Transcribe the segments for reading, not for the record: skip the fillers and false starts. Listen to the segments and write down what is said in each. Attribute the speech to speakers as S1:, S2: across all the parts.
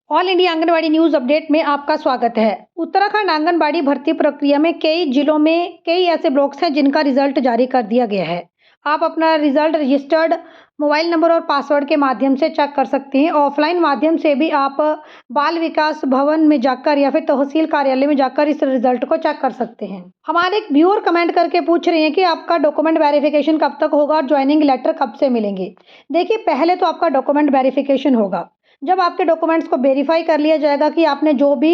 S1: All India anganwadi news update में आपका स्वागत है। उत्तराखंड आंगनबाड़ी भर्ती प्रक्रिया में कई जिलों में कई ऐसे ब्लॉक्स हैं जिनका रिजल्ट जारी कर दिया गया है। आप अपना रिजल्ट रजिस्टर्ड मोबाइल नंबर और पासवर्ड के माध्यम से चेक कर सकते हैं। ऑफलाइन माध्यम से भी आप बाल विकास भवन में जाकर या फिर तहसील कार्यालय में जाकर इस रिजल्ट को चेक कर सकते हैं। हमारे एक व्यूअर कमेंट करके पूछ रहे हैं कि आपका डॉक्यूमेंट वेरिफिकेशन कब तक होगा और ज्वाइनिंग लेटर कब से मिलेंगे। देखिए, पहले तो आपका डॉक्यूमेंट वेरिफिकेशन होगा। जब आपके डॉक्यूमेंट्स को वेरीफाई कर लिया जाएगा कि आपने जो भी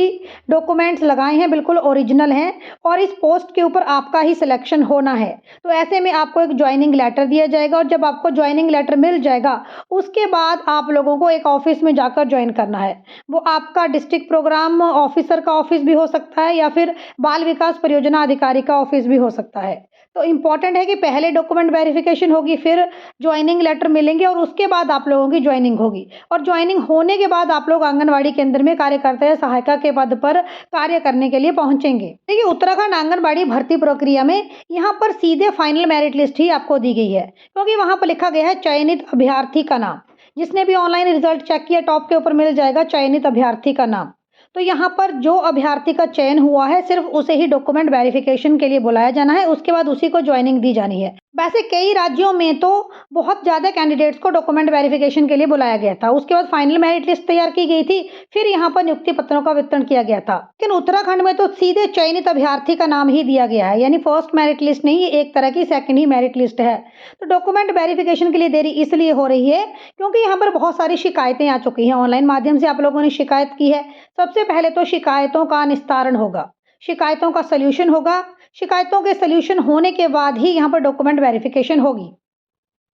S1: डॉक्यूमेंट्स लगाए हैं बिल्कुल ओरिजिनल हैं और इस पोस्ट के ऊपर आपका ही सिलेक्शन होना है, तो ऐसे में आपको एक ज्वाइनिंग लेटर दिया जाएगा और जब आपको ज्वाइनिंग लेटर मिल जाएगा उसके बाद आप लोगों को एक ऑफिस में जाकर ज्वाइन करना है। वो आपका डिस्ट्रिक्ट प्रोग्राम ऑफिसर का ऑफिस भी हो सकता है या फिर बाल विकास परियोजना अधिकारी का ऑफिस भी हो सकता है। तो इम्पॉर्टेंट है कि पहले डॉक्यूमेंट वेरिफिकेशन होगी, फिर ज्वाइनिंग लेटर मिलेंगे और उसके बाद आप लोगों की ज्वाइनिंग होगी और ज्वाइनिंग होने के बाद आप लोग आंगनबाड़ी केंद्र में कार्यकर्ता या सहायिका के पद पर कार्य करने के लिए पहुंचेंगे। देखिए, उत्तराखंड आंगनबाड़ी भर्ती प्रक्रिया में यहाँ पर सीधे फाइनल मेरिट लिस्ट ही आपको दी गई है, क्योंकि वहाँ पर लिखा गया है चयनित अभ्यर्थी का नाम। जिसने भी ऑनलाइन रिजल्ट चेक किया, टॉप के ऊपर मिल जाएगा चयनित अभ्यर्थी का नाम। तो यहाँ पर जो अभ्यर्थी का चयन हुआ है सिर्फ उसे ही डॉक्यूमेंट वेरिफिकेशन के लिए बुलाया जाना है, उसके बाद उसी को ज्वाइनिंग दी जानी है। वैसे कई राज्यों में तो बहुत ज़्यादा कैंडिडेट्स को डॉक्यूमेंट वेरिफिकेशन के लिए बुलाया गया था, उसके बाद फाइनल मेरिट लिस्ट तैयार की गई थी, फिर यहाँ पर नियुक्ति पत्रों का वितरण किया गया था। लेकिन उत्तराखंड में तो सीधे चयनित अभ्यर्थी का नाम ही दिया गया है, यानी फर्स्ट मेरिट लिस्ट नहीं, एक तरह की सेकंड ही मेरिट लिस्ट है। तो डॉक्यूमेंट वेरिफिकेशन के लिए देरी इसलिए हो रही है क्योंकि यहाँ पर बहुत सारी शिकायतें आ चुकी हैं। ऑनलाइन माध्यम से आप लोगों ने शिकायत की है। सबसे पहले तो शिकायतों का निस्तारण होगा, शिकायतों का सल्यूशन होगा। शिकायतों के सल्यूशन होने के बाद ही यहाँ पर डॉक्यूमेंट वेरिफिकेशन होगी।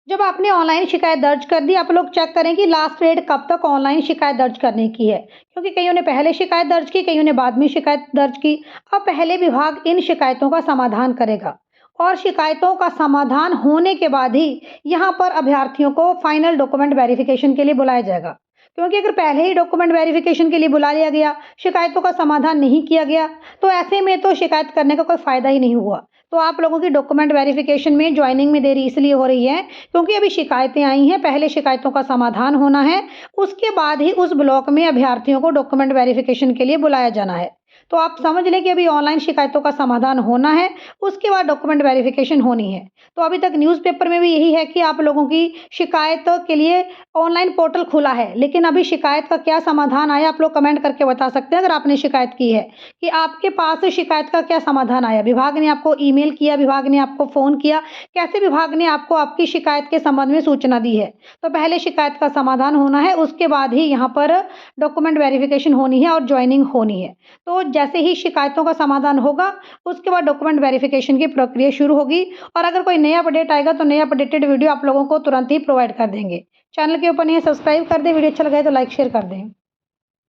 S1: जब आपने ऑनलाइन शिकायत दर्ज कर दी, आप लोग चेक करें कि लास्ट डेट कब तक ऑनलाइन शिकायत दर्ज करने की है, क्योंकि कईयों ने पहले शिकायत दर्ज की, कईयों ने बाद में शिकायत दर्ज की। अब पहले विभाग इन शिकायतों का समाधान करेगा और शिकायतों का समाधान होने के बाद ही यहाँ पर अभ्यर्थियों को फाइनल डॉक्यूमेंट वेरिफिकेशन के लिए बुलाया जाएगा। क्योंकि अगर पहले ही डॉक्यूमेंट वेरिफिकेशन के लिए बुला लिया गया, शिकायतों का समाधान नहीं किया गया, तो ऐसे में तो शिकायत करने का कोई फ़ायदा ही नहीं हुआ। तो आप लोगों की डॉक्यूमेंट वेरिफिकेशन में ज्वाइनिंग में देरी इसलिए हो रही है क्योंकि अभी शिकायतें आई हैं, पहले शिकायतों का समाधान होना है, उसके बाद ही उस ब्लॉक में अभ्यर्थियों को डॉक्यूमेंट वेरिफिकेशन के लिए बुलाया जाना है। तो आप समझ लें कि अभी ऑनलाइन शिकायतों का समाधान होना है, उसके बाद डॉक्यूमेंट वेरिफिकेशन होनी है। तो अभी तक न्यूज़पेपर में भी यही है कि आप लोगों की शिकायत के लिए ऑनलाइन पोर्टल खुला है, लेकिन अभी शिकायत का क्या समाधान आया आप लोग कमेंट करके बता सकते हैं। अगर आपने शिकायत की है कि आपके पास शिकायत का क्या समाधान आया, विभाग ने आपको ईमेल किया, विभाग ने आपको फ़ोन किया, कैसे विभाग ने आपको आपकी शिकायत के संबंध में सूचना दी है। तो पहले शिकायत का समाधान होना है, उसके बाद ही यहाँ पर डॉक्यूमेंट वेरिफिकेशन होनी है और ज्वाइनिंग होनी है। तो जैसे ही शिकायतों का समाधान होगा, उसके बाद डॉक्यूमेंट वेरिफिकेशन की प्रक्रिया शुरू होगी और अगर कोई नया अपडेट आएगा तो नया अपडेटेड वीडियो आप लोगों को तुरंत ही प्रोवाइड कर देंगे। चैनल के ऊपर नहीं है, सब्सक्राइब कर दें। वीडियो अच्छा लगा है तो लाइक शेयर कर दें।